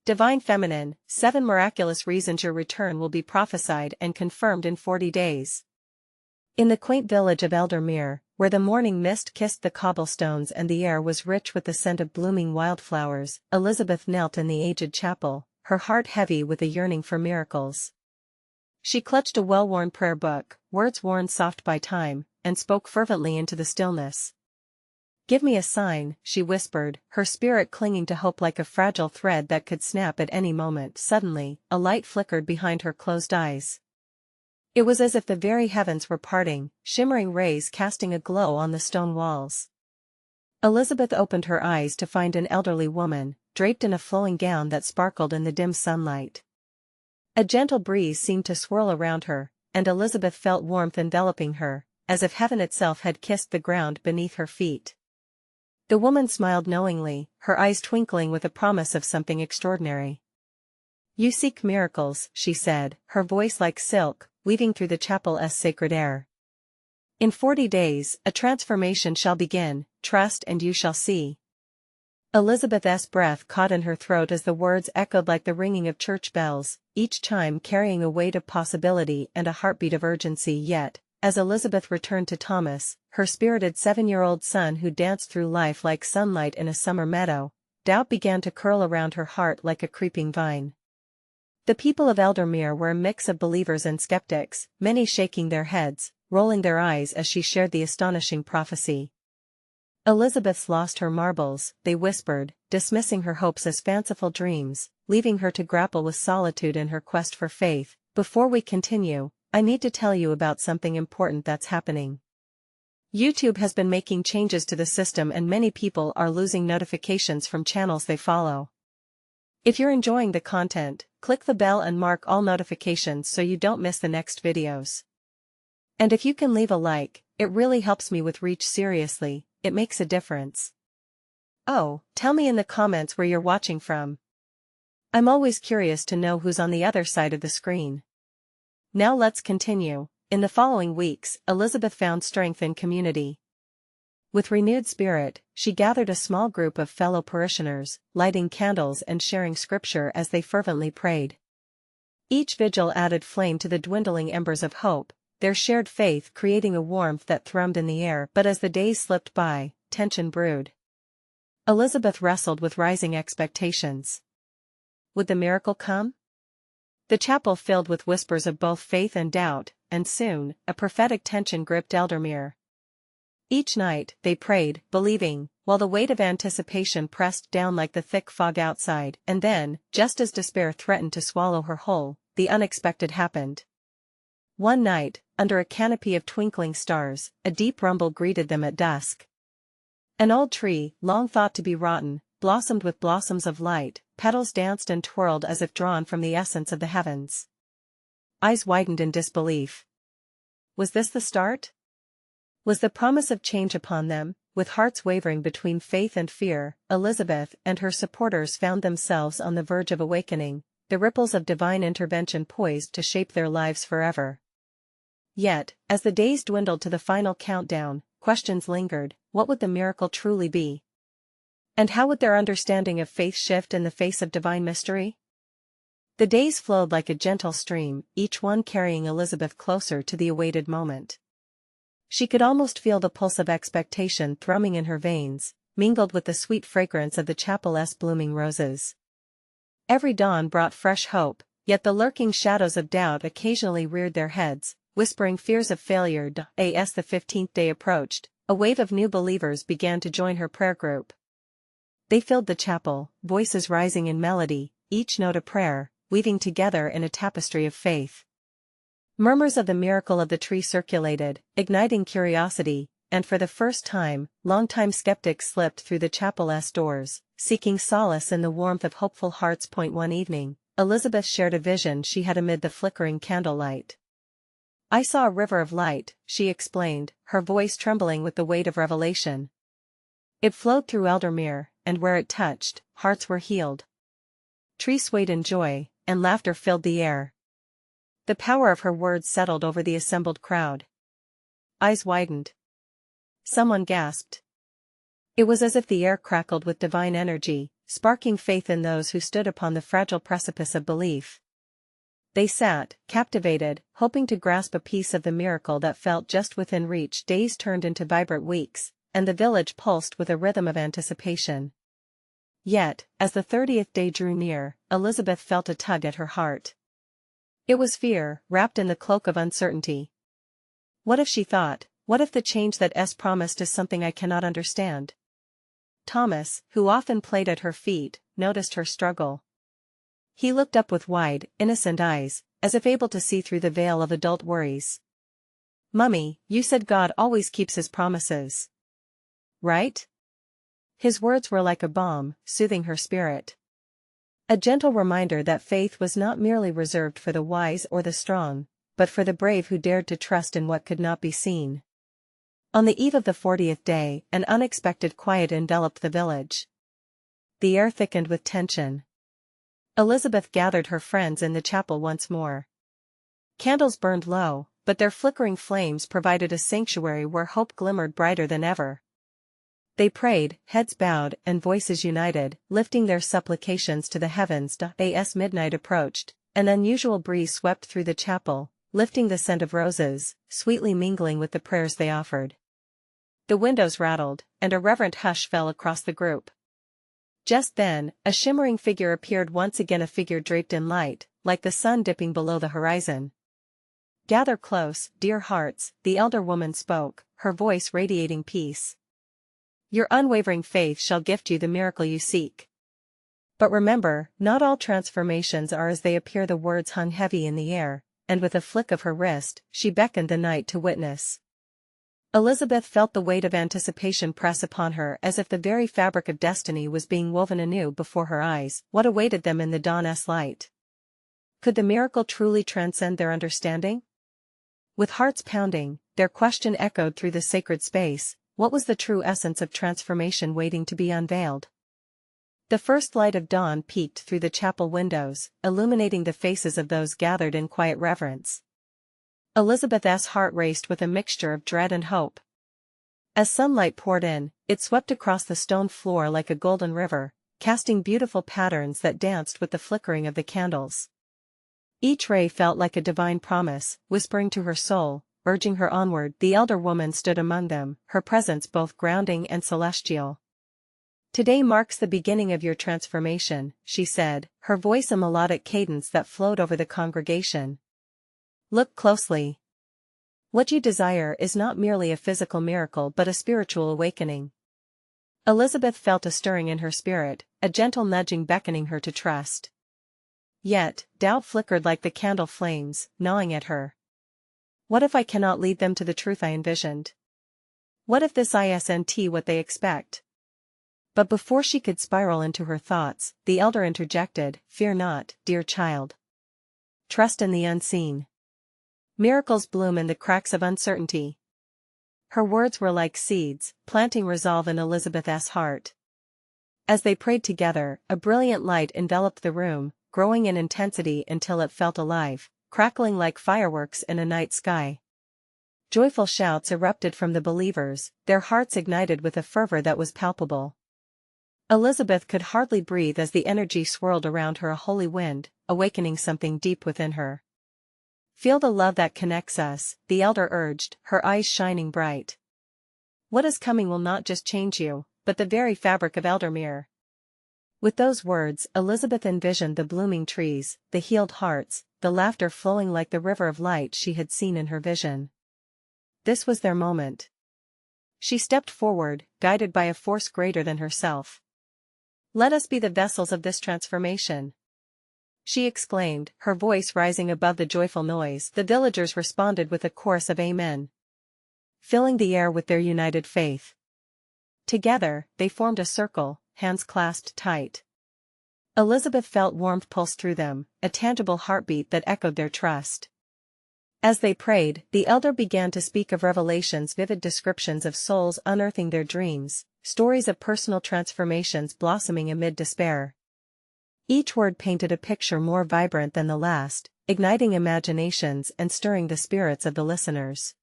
Divine Feminine, 7 Miraculous Reasons Your Return Will Be Prophesied and Confirmed in 40 Days. In the quaint village of Eldermere, where the morning mist kissed the cobblestones and the air was rich with the scent of blooming wildflowers, Elizabeth knelt in the aged chapel, her heart heavy with a yearning for miracles. She clutched a well-worn prayer book, words worn soft by time, and spoke fervently into the stillness. "Give me a sign," she whispered, her spirit clinging to hope like a fragile thread that could snap at any moment. Suddenly, a light flickered behind her closed eyes. It was as if the very heavens were parting, shimmering rays casting a glow on the stone walls. Elizabeth opened her eyes to find an elderly woman, draped in a flowing gown that sparkled in the dim sunlight. A gentle breeze seemed to swirl around her, and Elizabeth felt warmth enveloping her, as if heaven itself had kissed the ground beneath her feet. The woman smiled knowingly, her eyes twinkling with a promise of something extraordinary. "You seek miracles," she said, her voice like silk, weaving through the chapel's sacred air. "In 40 days, a transformation shall begin, trust and you shall see." Elizabeth's breath caught in her throat as the words echoed like the ringing of church bells, each chime carrying a weight of possibility and a heartbeat of urgency. Yet, as Elizabeth returned to Thomas, her spirited 7-year-old son who danced through life like sunlight in a summer meadow, doubt began to curl around her heart like a creeping vine. The people of Eldermere were a mix of believers and skeptics, many shaking their heads, rolling their eyes as she shared the astonishing prophecy. "Elizabeth's lost her marbles," they whispered, dismissing her hopes as fanciful dreams, leaving her to grapple with solitude in her quest for faith. "Before we continue, I need to tell you about something important that's happening. YouTube has been making changes to the system and many people are losing notifications from channels they follow. If you're enjoying the content, click the bell and mark all notifications so you don't miss the next videos. And if you can leave a like, it really helps me with reach. Seriously, it makes a difference. Oh, tell me in the comments where you're watching from. I'm always curious to know who's on the other side of the screen. Now let's continue. In the following weeks, Elizabeth found strength in community. With renewed spirit, she gathered a small group of fellow parishioners, lighting candles and sharing scripture as they fervently prayed. Each vigil added flame to the dwindling embers of hope, their shared faith creating a warmth that thrummed in the air. But as the days slipped by, tension brewed. Elizabeth wrestled with rising expectations. Would the miracle come? The chapel filled with whispers of both faith and doubt, and soon, a prophetic tension gripped Eldermere. Each night, they prayed, believing, while the weight of anticipation pressed down like the thick fog outside. And then, just as despair threatened to swallow her whole, the unexpected happened. One night, under a canopy of twinkling stars, a deep rumble greeted them at dusk. An old tree, long thought to be rotten, blossomed with blossoms of light, petals danced and twirled as if drawn from the essence of the heavens. Eyes widened in disbelief. Was this the start? Was the promise of change upon them? With hearts wavering between faith and fear, Elizabeth and her supporters found themselves on the verge of awakening, the ripples of divine intervention poised to shape their lives forever. Yet, as the days dwindled to the final countdown, questions lingered. What would the miracle truly be? And how would their understanding of faith shift in the face of divine mystery? The days flowed like a gentle stream, each one carrying Elizabeth closer to the awaited moment. She could almost feel the pulse of expectation thrumming in her veins, mingled with the sweet fragrance of the chapel's blooming roses. Every dawn brought fresh hope, yet the lurking shadows of doubt occasionally reared their heads, whispering fears of failure. As the 15th day approached, a wave of new believers began to join her prayer group. They filled the chapel, voices rising in melody, each note a prayer, weaving together in a tapestry of faith. Murmurs of the miracle of the tree circulated, igniting curiosity, and for the first time, longtime skeptics slipped through the chapel's doors, seeking solace in the warmth of hopeful hearts. One evening, Elizabeth shared a vision she had amid the flickering candlelight. "I saw a river of light," she explained, her voice trembling with the weight of revelation. "It flowed through Eldermere, and where it touched, hearts were healed. Trees swayed in joy, and laughter filled the air." The power of her words settled over the assembled crowd. Eyes widened. Someone gasped. It was as if the air crackled with divine energy, sparking faith in those who stood upon the fragile precipice of belief. They sat, captivated, hoping to grasp a piece of the miracle that felt just within reach. Days turned into vibrant weeks, and the village pulsed with a rhythm of anticipation. Yet, as the 30th day drew near, Elizabeth felt a tug at her heart. It was fear, wrapped in the cloak of uncertainty. What if, she thought, what if the change that S promised is something I cannot understand? Thomas, who often played at her feet, noticed her struggle. He looked up with wide, innocent eyes, as if able to see through the veil of adult worries. "Mummy, you said God always keeps his promises. Right?" His words were like a balm, soothing her spirit. A gentle reminder that faith was not merely reserved for the wise or the strong, but for the brave who dared to trust in what could not be seen. On the eve of the 40th day, an unexpected quiet enveloped the village. The air thickened with tension. Elizabeth gathered her friends in the chapel once more. Candles burned low, but their flickering flames provided a sanctuary where hope glimmered brighter than ever. They prayed, heads bowed and voices united, lifting their supplications to the heavens. As midnight approached, an unusual breeze swept through the chapel, lifting the scent of roses, sweetly mingling with the prayers they offered. The windows rattled, and a reverent hush fell across the group. Just then, a shimmering figure appeared once again, a figure draped in light, like the sun dipping below the horizon. "Gather close, dear hearts," the elder woman spoke, her voice radiating peace. "Your unwavering faith shall gift you the miracle you seek. But remember, not all transformations are as they appear." The words hung heavy in the air, and with a flick of her wrist, she beckoned the night to witness. Elizabeth felt the weight of anticipation press upon her as if the very fabric of destiny was being woven anew before her eyes. What awaited them in the dawn's light? Could the miracle truly transcend their understanding? With hearts pounding, their question echoed through the sacred space: what was the true essence of transformation waiting to be unveiled? The first light of dawn peeked through the chapel windows, illuminating the faces of those gathered in quiet reverence. Elizabeth's heart raced with a mixture of dread and hope. As sunlight poured in, it swept across the stone floor like a golden river, casting beautiful patterns that danced with the flickering of the candles. Each ray felt like a divine promise, whispering to her soul, urging her onward. The elder woman stood among them, her presence both grounding and celestial. "Today marks the beginning of your transformation," she said, her voice a melodic cadence that flowed over the congregation. "Look closely. What you desire is not merely a physical miracle but a spiritual awakening." Elizabeth felt a stirring in her spirit, a gentle nudging beckoning her to trust. Yet, doubt flickered like the candle flames, gnawing at her. What if I cannot lead them to the truth I envisioned? What if this isn't what they expect? But before she could spiral into her thoughts, the elder interjected, "Fear not, dear child. Trust in the unseen. Miracles bloom in the cracks of uncertainty." Her words were like seeds, planting resolve in Elizabeth's heart. As they prayed together, a brilliant light enveloped the room, growing in intensity until it felt alive, crackling like fireworks in a night sky. Joyful shouts erupted from the believers, their hearts ignited with a fervor that was palpable. Elizabeth could hardly breathe as the energy swirled around her, a holy wind, awakening something deep within her. "Feel the love that connects us," the elder urged, her eyes shining bright. "What is coming will not just change you, but the very fabric of Eldermere." With those words, Elizabeth envisioned the blooming trees, the healed hearts, the laughter flowing like the river of light she had seen in her vision. This was their moment. She stepped forward, guided by a force greater than herself. "Let us be the vessels of this transformation," she exclaimed, her voice rising above the joyful noise. The villagers responded with a chorus of amen, filling the air with their united faith. Together, they formed a circle, hands clasped tight. Elizabeth felt warmth pulse through them, a tangible heartbeat that echoed their trust. As they prayed, the elder began to speak of revelations, vivid descriptions of souls unearthing their dreams, stories of personal transformations blossoming amid despair. Each word painted a picture more vibrant than the last, igniting imaginations and stirring the spirits of the listeners.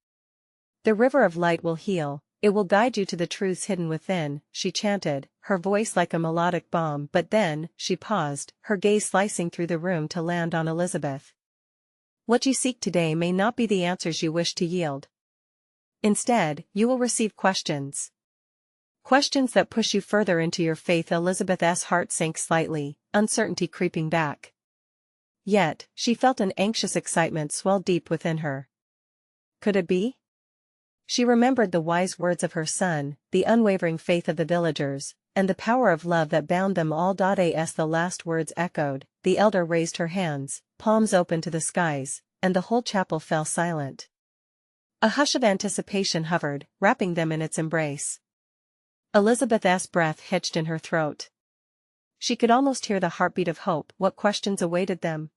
"The river of light will heal," It will guide you to the truths hidden within, she chanted, her voice like a melodic bomb. But then, she paused, her gaze slicing through the room to land on Elizabeth. What you seek today may not be the answers you wish to yield. Instead, you will receive questions. Questions that push you further into your faith. Elizabeth's heart sank slightly, uncertainty creeping back. Yet, she felt an anxious excitement swell deep within her. Could it be? She remembered the wise words of her son, the unwavering faith of the villagers, and the power of love that bound them all. As the last words echoed, the elder raised her hands, palms open to the skies, and the whole chapel fell silent. A hush of anticipation hovered, wrapping them in its embrace. Elizabeth's breath hitched in her throat. She could almost hear the heartbeat of hope. What questions awaited them?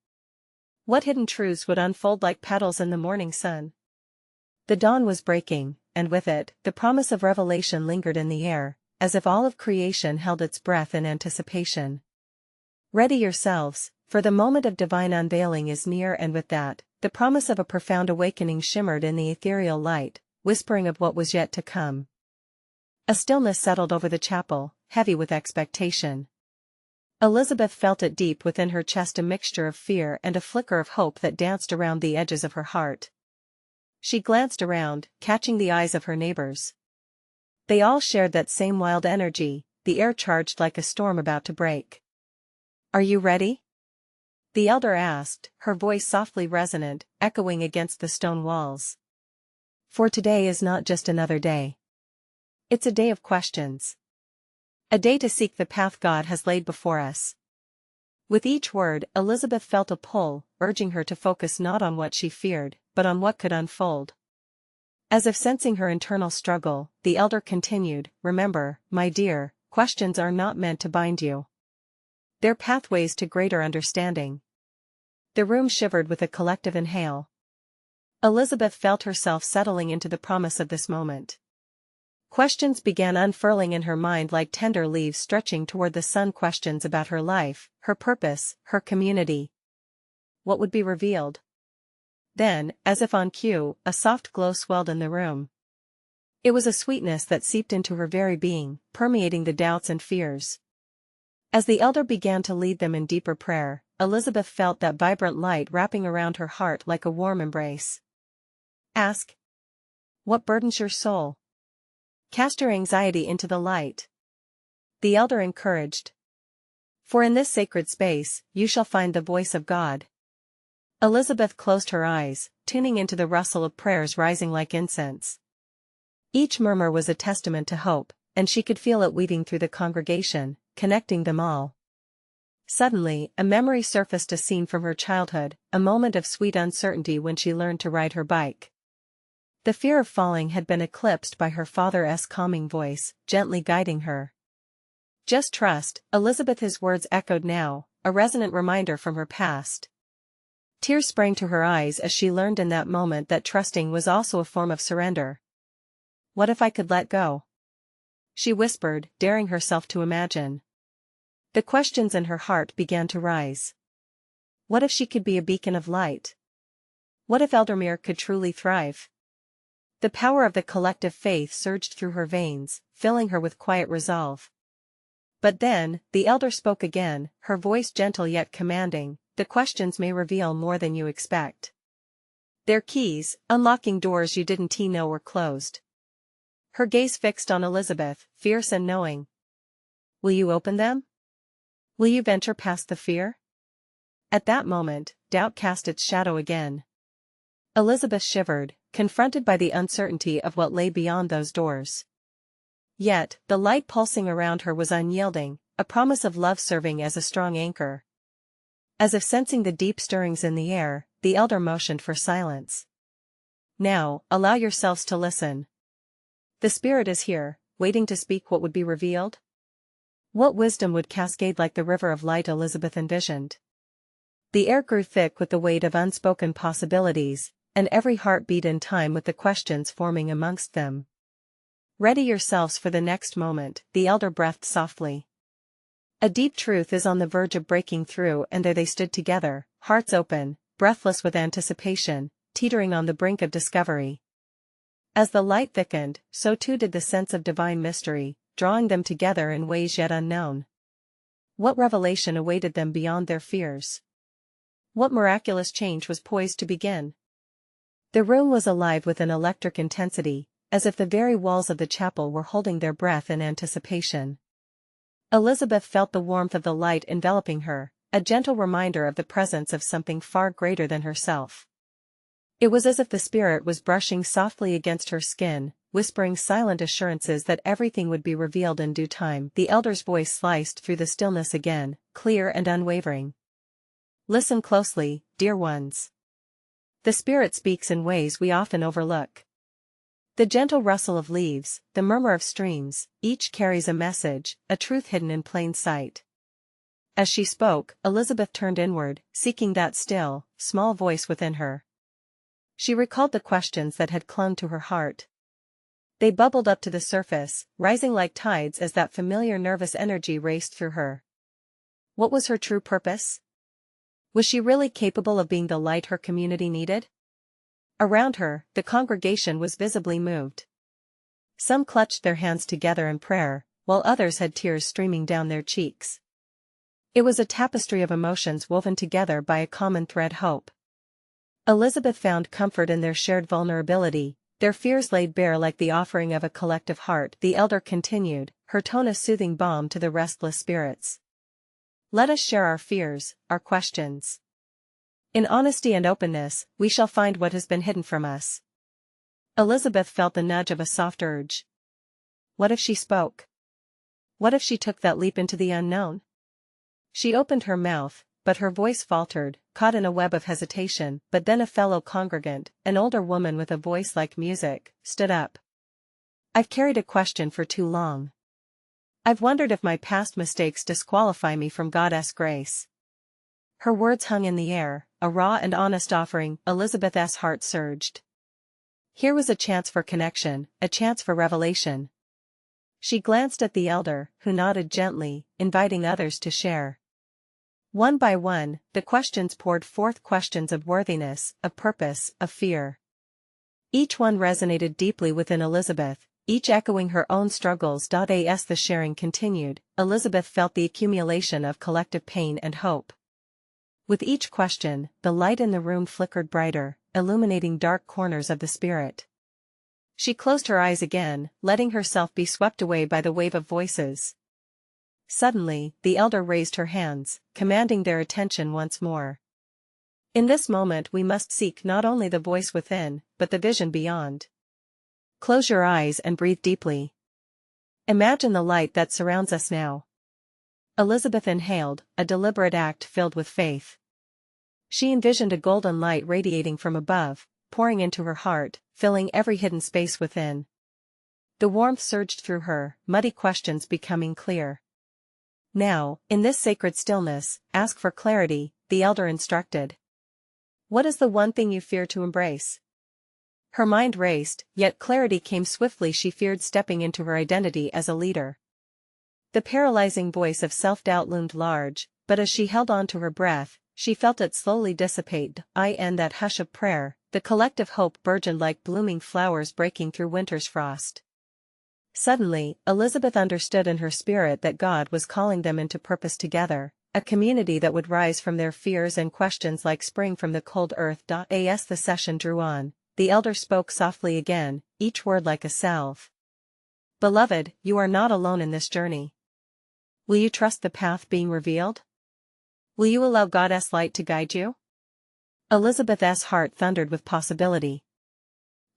What hidden truths would unfold like petals in the morning sun? The dawn was breaking, and with it, the promise of revelation lingered in the air, as if all of creation held its breath in anticipation. Ready yourselves, for the moment of divine unveiling is near. And with that, the promise of a profound awakening shimmered in the ethereal light, whispering of what was yet to come. A stillness settled over the chapel, heavy with expectation. Elizabeth felt it deep within her chest, a mixture of fear and a flicker of hope that danced around the edges of her heart. She glanced around, catching the eyes of her neighbors. They all shared that same wild energy, the air charged like a storm about to break. "Are you ready?" the elder asked, her voice softly resonant, echoing against the stone walls. "For today is not just another day. It's a day of questions. A day to seek the path God has laid before us." With each word, Elizabeth felt a pull, urging her to focus not on what she feared, but on what could unfold. As if sensing her internal struggle, the elder continued, "Remember, my dear, questions are not meant to bind you. They're pathways to greater understanding." The room shivered with a collective inhale. Elizabeth felt herself settling into the promise of this moment. Questions began unfurling in her mind like tender leaves stretching toward the sun. Questions about her life, her purpose, her community. What would be revealed? Then, as if on cue, a soft glow swelled in the room. It was a sweetness that seeped into her very being, permeating the doubts and fears. As the elder began to lead them in deeper prayer, Elizabeth felt that vibrant light wrapping around her heart like a warm embrace. "Ask. What burdens your soul? Cast your anxiety into the light," the elder encouraged. "For in this sacred space, you shall find the voice of God." Elizabeth closed her eyes, tuning into the rustle of prayers rising like incense. Each murmur was a testament to hope, and she could feel it weaving through the congregation, connecting them all. Suddenly, a memory surfaced, a scene from her childhood, a moment of sweet uncertainty when she learned to ride her bike. The fear of falling had been eclipsed by her father's calming voice, gently guiding her. "Just trust," Elizabeth's words echoed now, a resonant reminder from her past. Tears sprang to her eyes as she learned in that moment that trusting was also a form of surrender. "What if I could let go?" she whispered, daring herself to imagine. The questions in her heart began to rise. What if she could be a beacon of light? What if Eldermere could truly thrive? The power of the collective faith surged through her veins, filling her with quiet resolve. But then, the elder spoke again, her voice gentle yet commanding. "The questions may reveal more than you expect. They're keys, unlocking doors you didn't know were closed." Her gaze fixed on Elizabeth, fierce and knowing. "Will you open them? Will you venture past the fear?" At that moment, doubt cast its shadow again. Elizabeth shivered, confronted by the uncertainty of what lay beyond those doors. Yet, the light pulsing around her was unyielding, a promise of love serving as a strong anchor. As if sensing the deep stirrings in the air, the elder motioned for silence. "Now, allow yourselves to listen. The Spirit is here, waiting to speak what would be revealed." What wisdom would cascade like the river of light Elizabeth envisioned? The air grew thick with the weight of unspoken possibilities, and every heart beat in time with the questions forming amongst them. "Ready yourselves for the next moment," the elder breathed softly. "A deep truth is on the verge of breaking through." And there they stood together, hearts open, breathless with anticipation, teetering on the brink of discovery. As the light thickened, so too did the sense of divine mystery, drawing them together in ways yet unknown. What revelation awaited them beyond their fears? What miraculous change was poised to begin? The room was alive with an electric intensity, as if the very walls of the chapel were holding their breath in anticipation. Elizabeth felt the warmth of the light enveloping her, a gentle reminder of the presence of something far greater than herself. It was as if the Spirit was brushing softly against her skin, whispering silent assurances that everything would be revealed in due time. The elder's voice sliced through the stillness again, clear and unwavering. Listen closely, dear ones. The Spirit speaks in ways we often overlook. The gentle rustle of leaves, the murmur of streams, each carries a message, a truth hidden in plain sight. As she spoke, Elizabeth turned inward, seeking that still, small voice within her. She recalled the questions that had clung to her heart. They bubbled up to the surface, rising like tides as that familiar nervous energy raced through her. What was her true purpose? Was she really capable of being the light her community needed? Around her, the congregation was visibly moved. Some clutched their hands together in prayer, while others had tears streaming down their cheeks. It was a tapestry of emotions woven together by a common thread: hope. Elizabeth found comfort in their shared vulnerability, their fears laid bare like the offering of a collective heart. The elder continued, her tone a soothing balm to the restless spirits. Let us share our fears, our questions. In honesty and openness, we shall find what has been hidden from us. Elizabeth felt the nudge of a soft urge. What if she spoke? What if she took that leap into the unknown? She opened her mouth, but her voice faltered, caught in a web of hesitation. But then a fellow congregant, an older woman with a voice like music, stood up. I've carried a question for too long. I've wondered if my past mistakes disqualify me from God's grace. Her words hung in the air, a raw and honest offering. Elizabeth's heart surged. Here was a chance for connection, a chance for revelation. She glanced at the elder, who nodded gently, inviting others to share. One by one, the questions poured forth, questions of worthiness, of purpose, of fear. Each one resonated deeply within Elizabeth, each echoing her own struggles. As the sharing continued, Elizabeth felt the accumulation of collective pain and hope. With each question, the light in the room flickered brighter, illuminating dark corners of the spirit. She closed her eyes again, letting herself be swept away by the wave of voices. Suddenly, the elder raised her hands, commanding their attention once more. In this moment we must seek not only the voice within, but the vision beyond. Close your eyes and breathe deeply. Imagine the light that surrounds us now. Elizabeth inhaled, a deliberate act filled with faith. She envisioned a golden light radiating from above, pouring into her heart, filling every hidden space within. The warmth surged through her, muddy questions becoming clear. Now, in this sacred stillness, ask for clarity, the elder instructed. What is the one thing you fear to embrace? Her mind raced, yet clarity came swiftly. She feared stepping into her identity as a leader. The paralyzing voice of self-doubt loomed large, but as she held on to her breath, she felt it slowly dissipate. In that hush of prayer, the collective hope burgeoned like blooming flowers breaking through winter's frost. Suddenly, Elizabeth understood in her spirit that God was calling them into purpose together, a community that would rise from their fears and questions like spring from the cold earth. As the session drew on, the elder spoke softly again, each word like a salve. Beloved, you are not alone in this journey. Will you trust the path being revealed? Will you allow God's light to guide you? Elizabeth's heart thundered with possibility.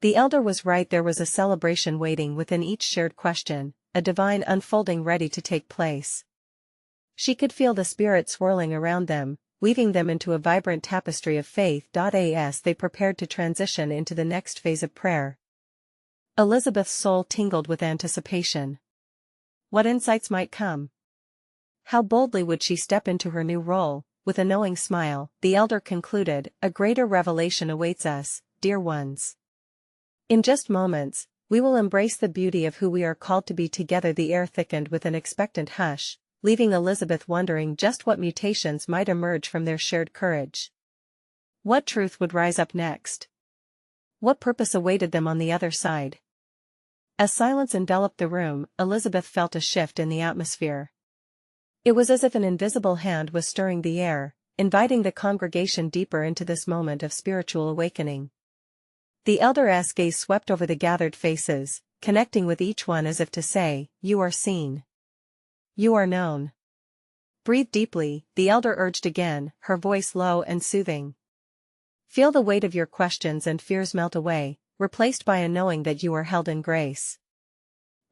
The elder was right, there was a celebration waiting within each shared question, a divine unfolding ready to take place. She could feel the Spirit swirling around them, weaving them into a vibrant tapestry of faith. As they prepared to transition into the next phase of prayer, Elizabeth's soul tingled with anticipation. What insights might come? How boldly would she step into her new role? With a knowing smile, the elder concluded, a greater revelation awaits us, dear ones. In just moments, we will embrace the beauty of who we are called to be together. The air thickened with an expectant hush, leaving Elizabeth wondering just what mutations might emerge from their shared courage. What truth would rise up next? What purpose awaited them on the other side? As silence enveloped the room, Elizabeth felt a shift in the atmosphere. It was as if an invisible hand was stirring the air, inviting the congregation deeper into this moment of spiritual awakening. The elder's gaze swept over the gathered faces, connecting with each one as if to say, "You are seen. You are known." "Breathe deeply," the elder urged again, her voice low and soothing. "Feel the weight of your questions and fears melt away, replaced by a knowing that you are held in grace."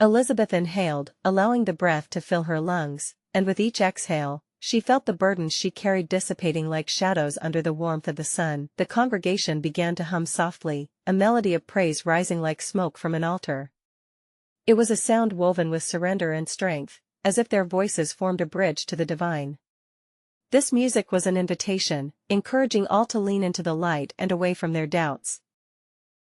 Elizabeth inhaled, allowing the breath to fill her lungs, and with each exhale, she felt the burdens she carried dissipating like shadows under the warmth of the sun. The congregation began to hum softly, a melody of praise rising like smoke from an altar. It was a sound woven with surrender and strength, as if their voices formed a bridge to the divine. This music was an invitation, encouraging all to lean into the light and away from their doubts.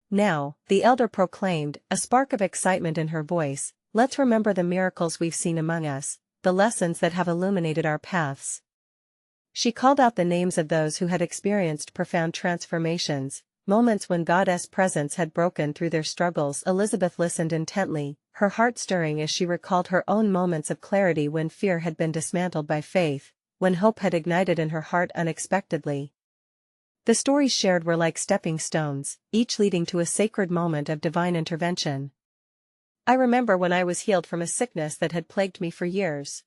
"Now," the elder proclaimed, a spark of excitement in her voice, "let's remember the miracles we've seen among us, the lessons that have illuminated our paths." She called out the names of those who had experienced profound transformations, moments when God's presence had broken through their struggles. Elizabeth listened intently, her heart stirring as she recalled her own moments of clarity when fear had been dismantled by faith, when hope had ignited in her heart unexpectedly. The stories shared were like stepping stones, each leading to a sacred moment of divine intervention. "I remember when I was healed from a sickness that had plagued me for years,"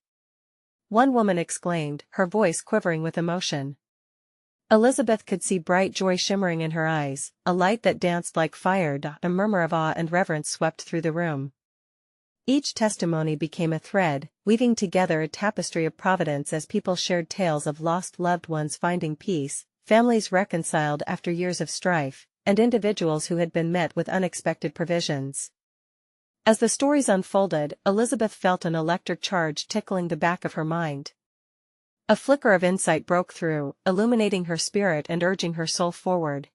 one woman exclaimed, her voice quivering with emotion. Elizabeth could see bright joy shimmering in her eyes, a light that danced like fire. A murmur of awe and reverence swept through the room. Each testimony became a thread, weaving together a tapestry of providence as people shared tales of lost loved ones finding peace, families reconciled after years of strife, and individuals who had been met with unexpected provisions. As the stories unfolded, Elizabeth felt an electric charge tickling the back of her mind. A flicker of insight broke through, illuminating her spirit and urging her soul forward.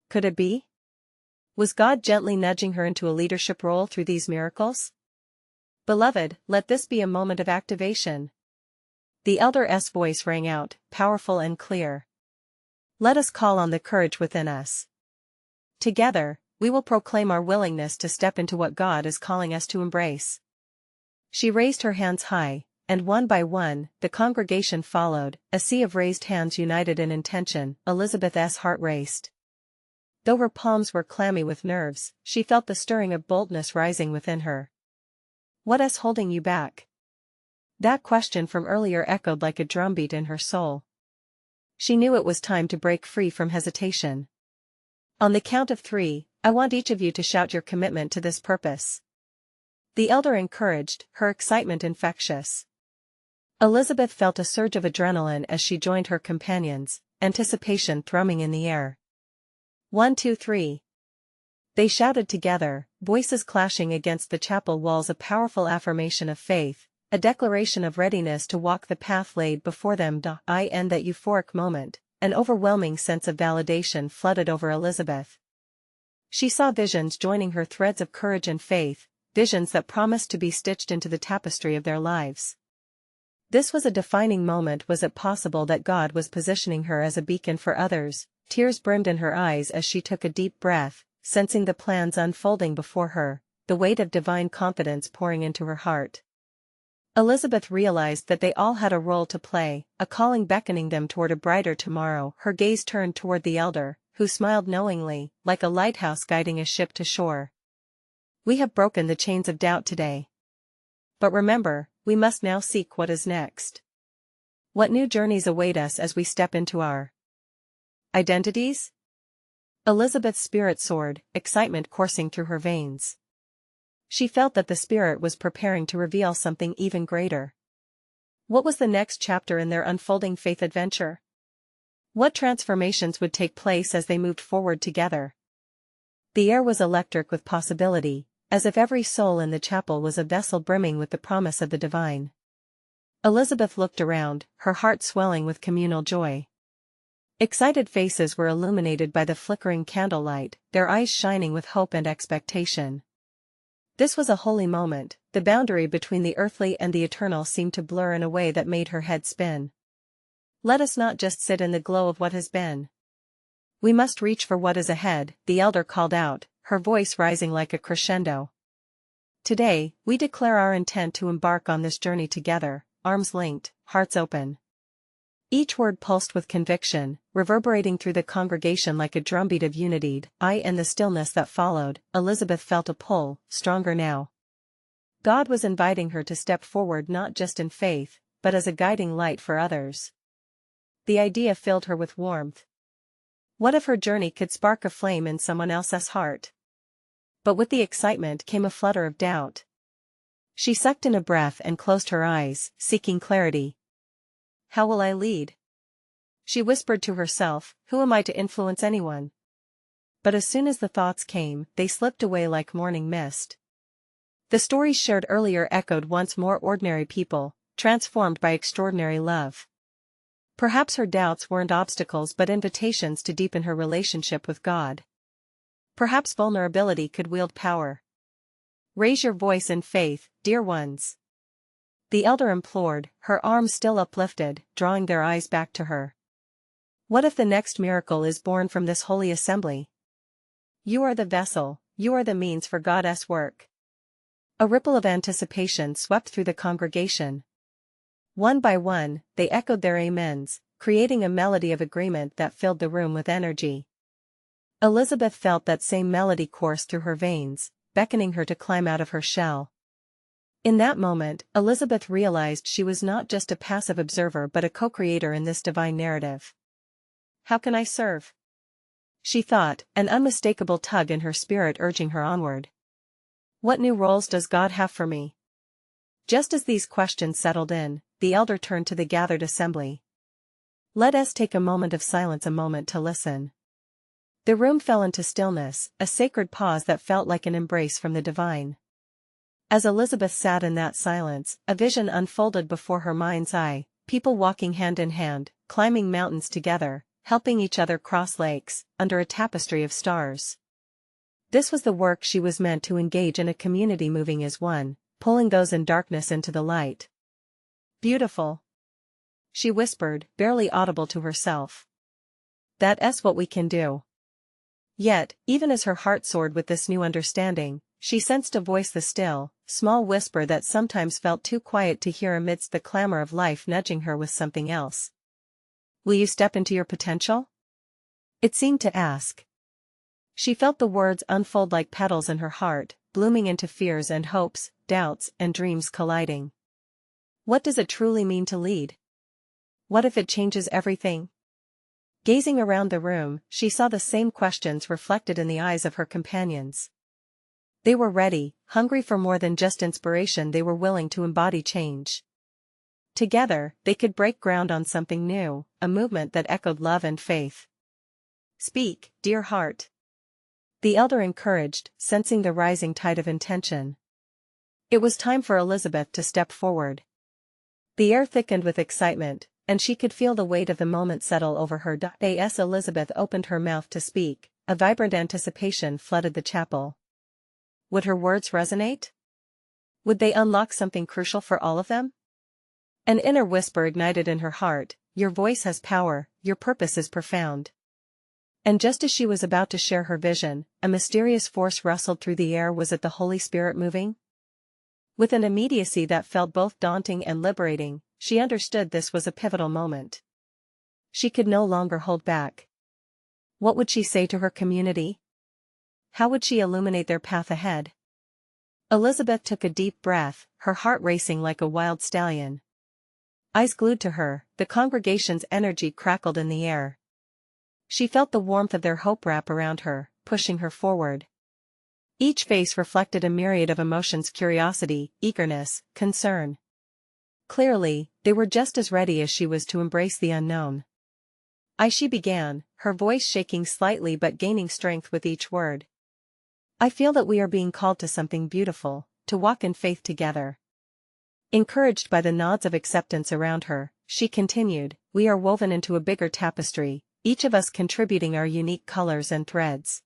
Could it be? Was God gently nudging her into a leadership role through these miracles? Beloved, let this be a moment of activation. The elder's voice rang out, powerful and clear. Let us call on the courage within us. Together, we will proclaim our willingness to step into what God is calling us to embrace. She raised her hands high, and one by one, the congregation followed, a sea of raised hands united in intention. Elizabeth's heart raced. Though her palms were clammy with nerves, she felt the stirring of boldness rising within her. "What is holding you back?" That question from earlier echoed like a drumbeat in her soul. She knew it was time to break free from hesitation. "On the count of 3, I want each of you to shout your commitment to this purpose." The elder encouraged, her excitement infectious. Elizabeth felt a surge of adrenaline as she joined her companions, anticipation thrumming in the air. 1, 2, 3. They shouted together, voices clashing against the chapel walls, a powerful affirmation of faith, a declaration of readiness to walk the path laid before them. In that euphoric moment, an overwhelming sense of validation flooded over Elizabeth. She saw visions joining her, threads of courage and faith, visions that promised to be stitched into the tapestry of their lives. This was a defining moment. Was it possible that God was positioning her as a beacon for others? Tears brimmed in her eyes as she took a deep breath, sensing the plans unfolding before her, the weight of divine confidence pouring into her heart. Elizabeth realized that they all had a role to play, a calling beckoning them toward a brighter tomorrow. Her gaze turned toward the elder, who smiled knowingly, like a lighthouse guiding a ship to shore. "We have broken the chains of doubt today. But remember, we must now seek what is next. What new journeys await us as we step into our identities?" Elizabeth's spirit soared, excitement coursing through her veins. She felt that the Spirit was preparing to reveal something even greater. What was the next chapter in their unfolding faith adventure? What transformations would take place as they moved forward together? The air was electric with possibility, as if every soul in the chapel was a vessel brimming with the promise of the divine. Elizabeth looked around, her heart swelling with communal joy. Excited faces were illuminated by the flickering candlelight, their eyes shining with hope and expectation. This was a holy moment. The boundary between the earthly and the eternal seemed to blur in a way that made her head spin. Let us not just sit in the glow of what has been. We must reach for what is ahead, the elder called out, her voice rising like a crescendo. Today, we declare our intent to embark on this journey together, arms linked, hearts open. Each word pulsed with conviction, reverberating through the congregation like a drumbeat of unity. In the stillness that followed, Elizabeth felt a pull, stronger now. God was inviting her to step forward not just in faith, but as a guiding light for others. The idea filled her with warmth. What if her journey could spark a flame in someone else's heart? But with the excitement came a flutter of doubt. She sucked in a breath and closed her eyes, seeking clarity. How will I lead? She whispered to herself, who am I to influence anyone? But as soon as the thoughts came, they slipped away like morning mist. The stories shared earlier echoed once more ordinary people, transformed by extraordinary love. Perhaps her doubts weren't obstacles but invitations to deepen her relationship with God. Perhaps vulnerability could wield power. Raise your voice in faith, dear ones. The elder implored, her arms still uplifted, drawing their eyes back to her. What if the next miracle is born from this holy assembly? You are the vessel, you are the means for God's work. A ripple of anticipation swept through the congregation. One by one, they echoed their amens, creating a melody of agreement that filled the room with energy. Elizabeth felt that same melody course through her veins, beckoning her to climb out of her shell. In that moment, Elizabeth realized she was not just a passive observer but a co-creator in this divine narrative. How can I serve? She thought, an unmistakable tug in her spirit urging her onward. What new roles does God have for me? Just as these questions settled in, the elder turned to the gathered assembly. Let us take a moment of silence, a moment to listen. The room fell into stillness, a sacred pause that felt like an embrace from the divine. As Elizabeth sat in that silence, a vision unfolded before her mind's eye, people walking hand in hand, climbing mountains together, helping each other cross lakes, under a tapestry of stars. This was the work she was meant to engage in, a community moving as one, pulling those in darkness into the light. Beautiful. She whispered, barely audible to herself. That's what we can do. Yet, even as her heart soared with this new understanding, she sensed a voice, the still, small whisper that sometimes felt too quiet to hear amidst the clamor of life, nudging her with something else. Will you step into your potential? It seemed to ask. She felt the words unfold like petals in her heart, blooming into fears and hopes, doubts and dreams colliding. What does it truly mean to lead? What if it changes everything? Gazing around the room, she saw the same questions reflected in the eyes of her companions. They were ready, hungry for more than just inspiration, they were willing to embody change. Together, they could break ground on something new, a movement that echoed love and faith. Speak, dear heart. The elder encouraged, sensing the rising tide of intention. It was time for Elizabeth to step forward. The air thickened with excitement, and she could feel the weight of the moment settle over her. As Elizabeth opened her mouth to speak, a vibrant anticipation flooded the chapel. Would her words resonate? Would they unlock something crucial for all of them? An inner whisper ignited in her heart, your voice has power, your purpose is profound. And just as she was about to share her vision, a mysterious force rustled through the air. Was it the Holy Spirit moving? With an immediacy that felt both daunting and liberating, she understood this was a pivotal moment. She could no longer hold back. What would she say to her community? How would she illuminate their path ahead? Elizabeth took a deep breath, her heart racing like a wild stallion. Eyes glued to her, the congregation's energy crackled in the air. She felt the warmth of their hope wrap around her, pushing her forward. Each face reflected a myriad of emotions: curiosity, eagerness, concern. Clearly, they were just as ready as she was to embrace the unknown. She began, her voice shaking slightly but gaining strength with each word. I feel that we are being called to something beautiful, to walk in faith together. Encouraged by the nods of acceptance around her, she continued, we are woven into a bigger tapestry, each of us contributing our unique colors and threads.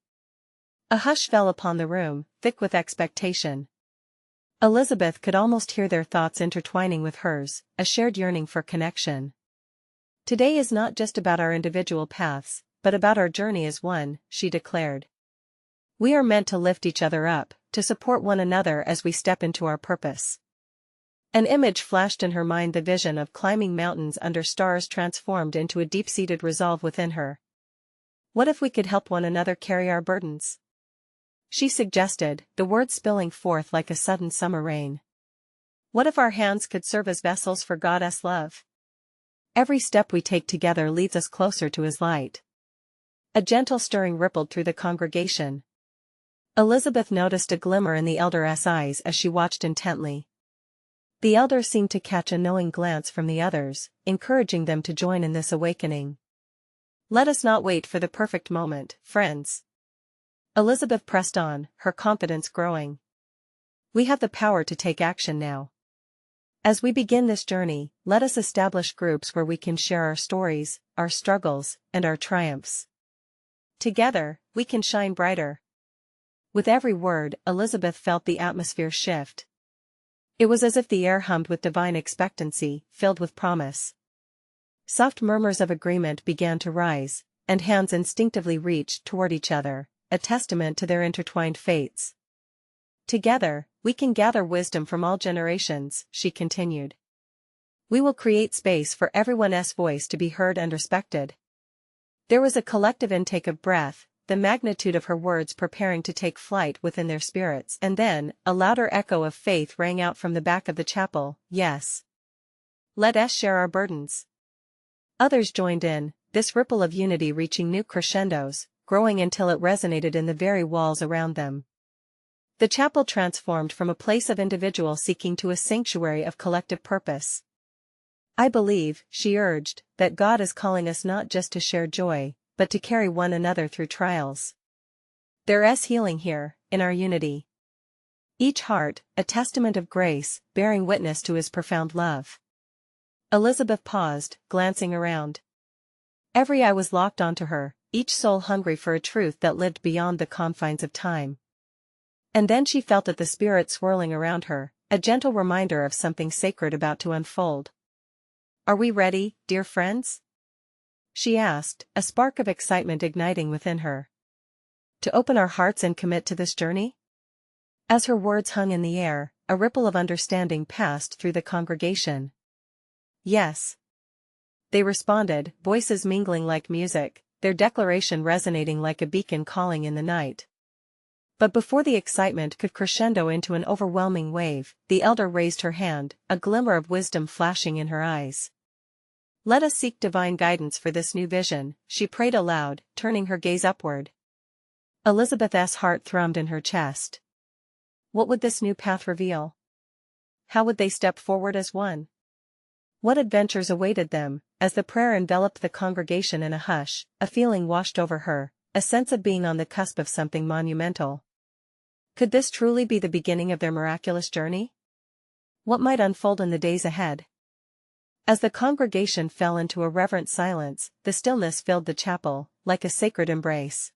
A hush fell upon the room, thick with expectation. Elizabeth could almost hear their thoughts intertwining with hers, a shared yearning for connection. Today is not just about our individual paths, but about our journey as one, she declared. We are meant to lift each other up, to support one another as we step into our purpose. An image flashed in her mind, the vision of climbing mountains under stars transformed into a deep-seated resolve within her. What if we could help one another carry our burdens? She suggested, the words spilling forth like a sudden summer rain. What if our hands could serve as vessels for God's love? Every step we take together leads us closer to His light. A gentle stirring rippled through the congregation. Elizabeth noticed a glimmer in the elder's eyes as she watched intently. The elder seemed to catch a knowing glance from the others, encouraging them to join in this awakening. Let us not wait for the perfect moment, friends. Elizabeth pressed on, her confidence growing. We have the power to take action now. As we begin this journey, let us establish groups where we can share our stories, our struggles, and our triumphs. Together, we can shine brighter. With every word, Elizabeth felt the atmosphere shift. It was as if the air hummed with divine expectancy, filled with promise. Soft murmurs of agreement began to rise, and hands instinctively reached toward each other, a testament to their intertwined fates. Together, we can gather wisdom from all generations, she continued. We will create space for everyone's voice to be heard and respected. There was a collective intake of breath, the magnitude of her words preparing to take flight within their spirits, and then, a louder echo of faith rang out from the back of the chapel, yes. Let us share our burdens. Others joined in, this ripple of unity reaching new crescendos, growing until it resonated in the very walls around them. The chapel transformed from a place of individual seeking to a sanctuary of collective purpose. I believe, she urged, that God is calling us not just to share joy, but to carry one another through trials. There is healing here, in our unity. Each heart, a testament of grace, bearing witness to His profound love. Elizabeth paused, glancing around. Every eye was locked onto her, each soul hungry for a truth that lived beyond the confines of time. And then she felt it, the Spirit swirling around her, a gentle reminder of something sacred about to unfold. Are we ready, dear friends? She asked, a spark of excitement igniting within her. To open our hearts and commit to this journey? As her words hung in the air, a ripple of understanding passed through the congregation. Yes. They responded, voices mingling like music, their declaration resonating like a beacon calling in the night. But before the excitement could crescendo into an overwhelming wave, the elder raised her hand, a glimmer of wisdom flashing in her eyes. Let us seek divine guidance for this new vision, she prayed aloud, turning her gaze upward. Elizabeth's heart thrummed in her chest. What would this new path reveal? How would they step forward as one? What adventures awaited them? As the prayer enveloped the congregation in a hush, a feeling washed over her, a sense of being on the cusp of something monumental. Could this truly be the beginning of their miraculous journey? What might unfold in the days ahead? As the congregation fell into a reverent silence, the stillness filled the chapel, like a sacred embrace.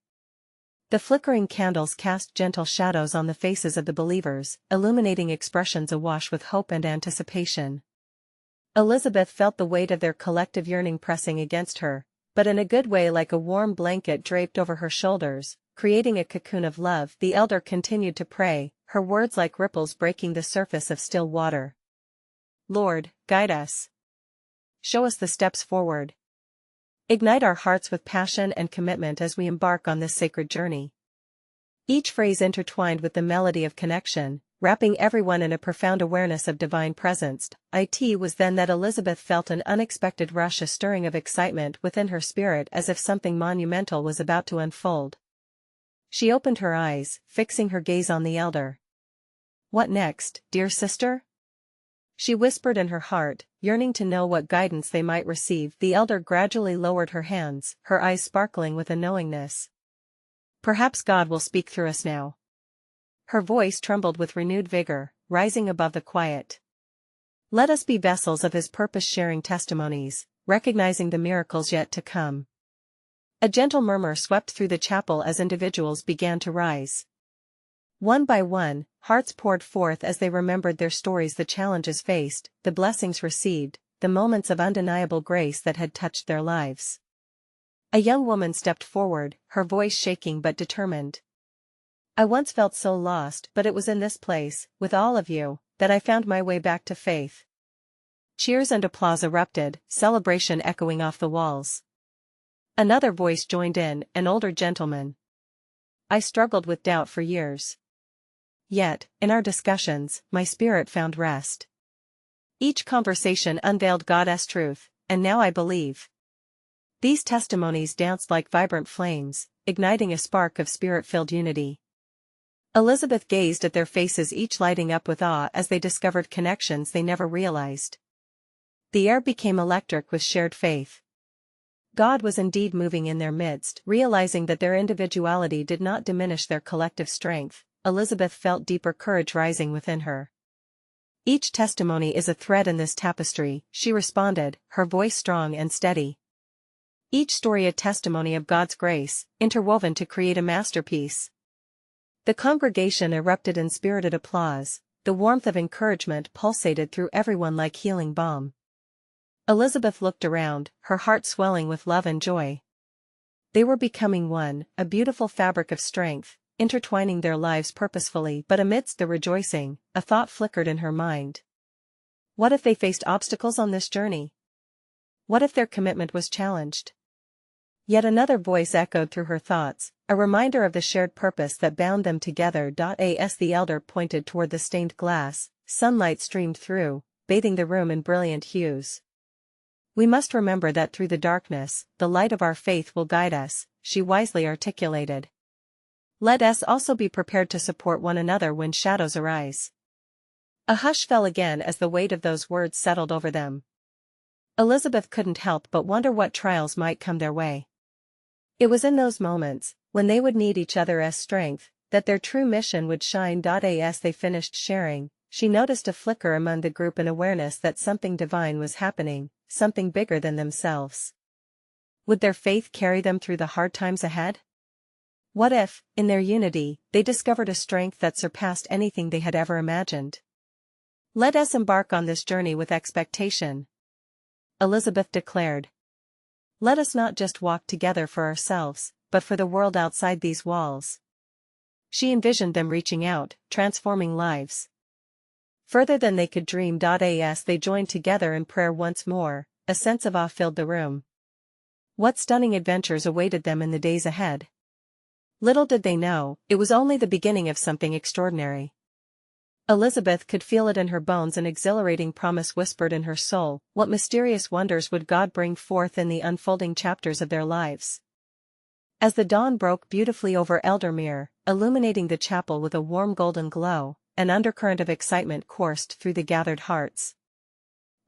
The flickering candles cast gentle shadows on the faces of the believers, illuminating expressions awash with hope and anticipation. Elizabeth felt the weight of their collective yearning pressing against her, but in a good way, like a warm blanket draped over her shoulders, creating a cocoon of love. The elder continued to pray, her words like ripples breaking the surface of still water. Lord, guide us. Show us the steps forward. Ignite our hearts with passion and commitment as we embark on this sacred journey. Each phrase intertwined with the melody of connection, wrapping everyone in a profound awareness of divine presence. It was then that Elizabeth felt an unexpected rush, a stirring of excitement within her spirit, as if something monumental was about to unfold. She opened her eyes, fixing her gaze on the elder. What next, dear sister? She whispered in her heart, yearning to know what guidance they might receive. The elder gradually lowered her hands, her eyes sparkling with a knowingness. Perhaps God will speak through us now. Her voice trembled with renewed vigor, rising above the quiet. Let us be vessels of His purpose, sharing testimonies, recognizing the miracles yet to come. A gentle murmur swept through the chapel as individuals began to rise. One by one, hearts poured forth as they remembered their stories, the challenges faced, the blessings received, the moments of undeniable grace that had touched their lives. A young woman stepped forward, her voice shaking but determined. I once felt so lost, but it was in this place, with all of you, that I found my way back to faith. Cheers and applause erupted, celebration echoing off the walls. Another voice joined in, an older gentleman. I struggled with doubt for years. Yet, in our discussions, my spirit found rest. Each conversation unveiled God's truth, and now I believe. These testimonies danced like vibrant flames, igniting a spark of spirit-filled unity. Elizabeth gazed at their faces, each lighting up with awe as they discovered connections they never realized. The air became electric with shared faith. God was indeed moving in their midst. Realizing that their individuality did not diminish their collective strength, Elizabeth felt deeper courage rising within her. Each testimony is a thread in this tapestry, she responded, her voice strong and steady. Each story a testimony of God's grace, interwoven to create a masterpiece. The congregation erupted in spirited applause, the warmth of encouragement pulsated through everyone like healing balm. Elizabeth looked around, her heart swelling with love and joy. They were becoming one, a beautiful fabric of strength, intertwining their lives purposefully. But amidst the rejoicing, a thought flickered in her mind. What if they faced obstacles on this journey? What if their commitment was challenged? Yet another voice echoed through her thoughts, a reminder of the shared purpose that bound them together. As the elder pointed toward the stained glass, sunlight streamed through, bathing the room in brilliant hues. We must remember that through the darkness, the light of our faith will guide us, she wisely articulated. Let us also be prepared to support one another when shadows arise. A hush fell again as the weight of those words settled over them. Elizabeth couldn't help but wonder what trials might come their way. It was in those moments, when they would need each other as strength, that their true mission would shine. As they finished sharing, she noticed a flicker among the group, an awareness that something divine was happening, something bigger than themselves. Would their faith carry them through the hard times ahead? What if, in their unity, they discovered a strength that surpassed anything they had ever imagined? Let us embark on this journey with expectation, Elizabeth declared. Let us not just walk together for ourselves, but for the world outside these walls. She envisioned them reaching out, transforming lives. Further than they could dream. As they joined together in prayer once more, a sense of awe filled the room. What stunning adventures awaited them in the days ahead? Little did they know, it was only the beginning of something extraordinary. Elizabeth could feel it in her bones, an exhilarating promise whispered in her soul. What mysterious wonders would God bring forth in the unfolding chapters of their lives? As the dawn broke beautifully over Eldermere, illuminating the chapel with a warm golden glow, an undercurrent of excitement coursed through the gathered hearts.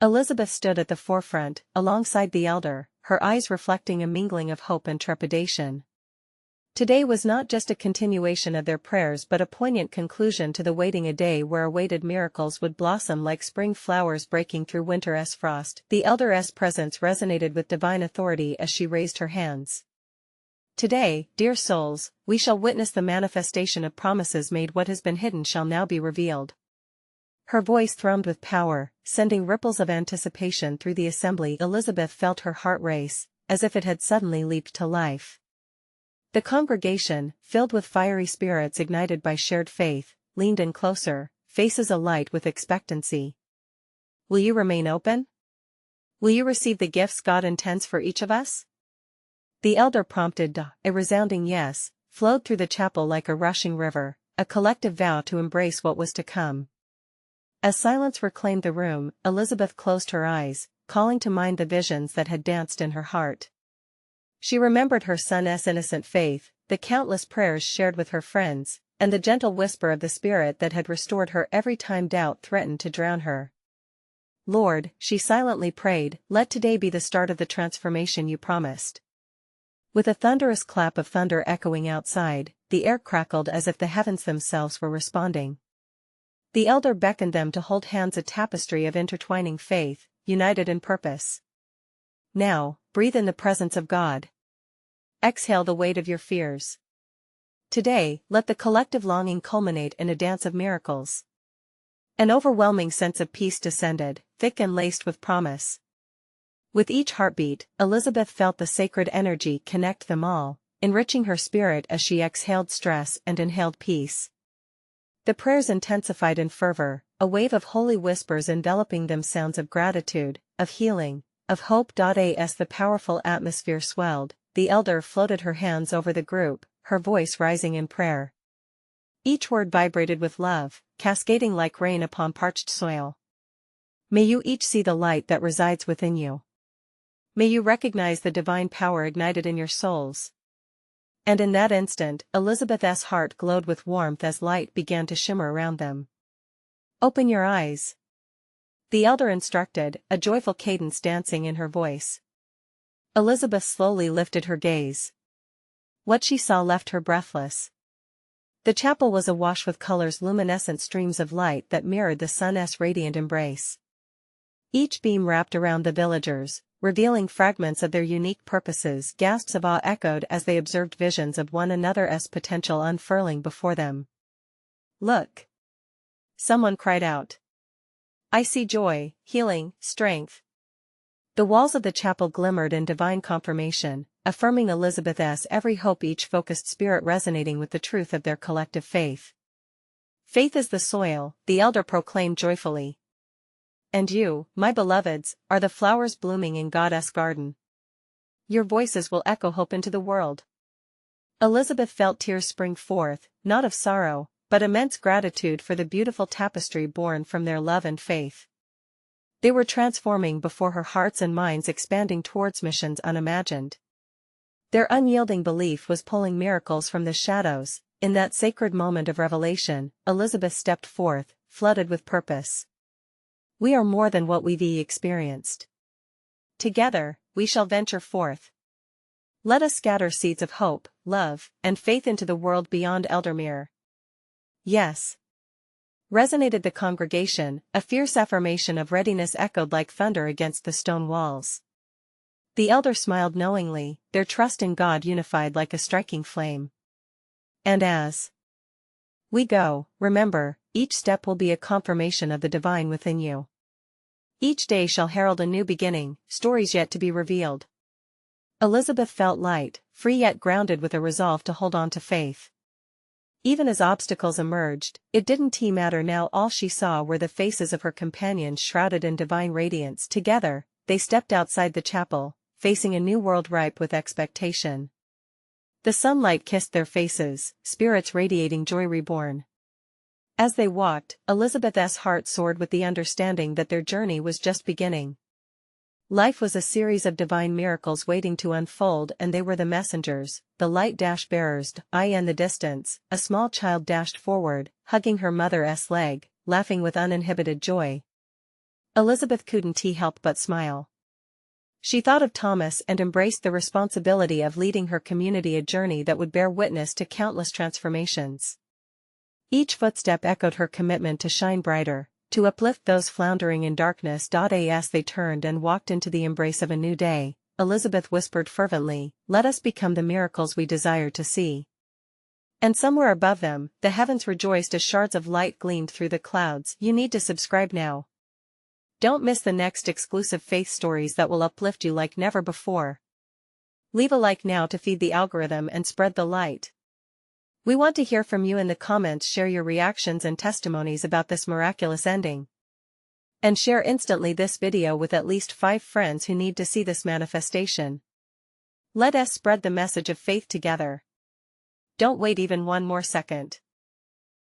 Elizabeth stood at the forefront, alongside the elder, her eyes reflecting a mingling of hope and trepidation. Today was not just a continuation of their prayers but a poignant conclusion to the waiting, a day where awaited miracles would blossom like spring flowers breaking through winter's frost. The elder's presence resonated with divine authority as she raised her hands. Today, dear souls, we shall witness the manifestation of promises made. What has been hidden shall now be revealed. Her voice thrummed with power, sending ripples of anticipation through the assembly. Elizabeth felt her heart race, as if it had suddenly leaped to life. The congregation, filled with fiery spirits ignited by shared faith, leaned in closer, faces alight with expectancy. Will you remain open? Will you receive the gifts God intends for each of us? The elder prompted. A resounding yes flowed through the chapel like a rushing river, a collective vow to embrace what was to come. As silence reclaimed the room, Elizabeth closed her eyes, calling to mind the visions that had danced in her heart. She remembered her son's innocent faith, the countless prayers shared with her friends, and the gentle whisper of the Spirit that had restored her every time doubt threatened to drown her. Lord, she silently prayed, let today be the start of the transformation you promised. With a thunderous clap of thunder echoing outside, the air crackled as if the heavens themselves were responding. The elder beckoned them to hold hands, a tapestry of intertwining faith, united in purpose. Now, breathe in the presence of God. Exhale the weight of your fears. Today, let the collective longing culminate in a dance of miracles. An overwhelming sense of peace descended, thick and laced with promise. With each heartbeat, Elizabeth felt the sacred energy connect them all, enriching her spirit as she exhaled stress and inhaled peace. The prayers intensified in fervor, a wave of holy whispers enveloping them, sounds of gratitude, of healing, of hope. As the powerful atmosphere swelled, the elder floated her hands over the group, her voice rising in prayer. Each word vibrated with love, cascading like rain upon parched soil. May you each see the light that resides within you. May you recognize the divine power ignited in your souls. And in that instant, Elizabeth's heart glowed with warmth as light began to shimmer around them. Open your eyes, the elder instructed, a joyful cadence dancing in her voice. Elizabeth slowly lifted her gaze. What she saw left her breathless. The chapel was awash with colors, luminescent streams of light that mirrored the sun's radiant embrace. Each beam wrapped around the villagers, revealing fragments of their unique purposes. Gasps of awe echoed as they observed visions of one another's potential unfurling before them. Look! Someone cried out. I see joy, healing, strength. The walls of the chapel glimmered in divine confirmation, affirming Elizabeth's every hope, each focused spirit resonating with the truth of their collective faith. Faith is the soil, the elder proclaimed joyfully. And you, my beloveds, are the flowers blooming in God's garden. Your voices will echo hope into the world. Elizabeth felt tears spring forth, not of sorrow, but immense gratitude for the beautiful tapestry born from their love and faith. They were transforming before her, hearts and minds expanding towards missions unimagined. Their unyielding belief was pulling miracles from the shadows. In that sacred moment of revelation, Elizabeth stepped forth, flooded with purpose. We are more than what we've experienced. Together, we shall venture forth. Let us scatter seeds of hope, love, and faith into the world beyond Eldermere. Yes, resonated the congregation, a fierce affirmation of readiness echoed like thunder against the stone walls. The elder smiled knowingly, their trust in God unified like a striking flame. And as we go, remember, each step will be a confirmation of the divine within you. Each day shall herald a new beginning, stories yet to be revealed. Elizabeth felt light, free yet grounded, with a resolve to hold on to faith. Even as obstacles emerged, it didn't matter now. All she saw were the faces of her companions shrouded in divine radiance. Together, they stepped outside the chapel, facing a new world ripe with expectation. The sunlight kissed their faces, spirits radiating joy reborn. As they walked, Elizabeth's heart soared with the understanding that their journey was just beginning. Life was a series of divine miracles waiting to unfold, and they were the messengers, the light-bearers. In the distance, a small child dashed forward, hugging her mother's leg, laughing with uninhibited joy. Elizabeth couldn't help but smile. She thought of Thomas and embraced the responsibility of leading her community, a journey that would bear witness to countless transformations. Each footstep echoed her commitment to shine brighter, to uplift those floundering in darkness. As they turned and walked into the embrace of a new day, Elizabeth whispered fervently, "Let us become the miracles we desire to see." And somewhere above them, the heavens rejoiced as shards of light gleamed through the clouds. You need to subscribe now. Don't miss the next exclusive faith stories that will uplift you like never before. Leave a like now to feed the algorithm and spread the light. We want to hear from you in the comments. Share your reactions and testimonies about this miraculous ending. And share instantly this video with at least 5 friends who need to see this manifestation. Let us spread the message of faith together. Don't wait even one more second.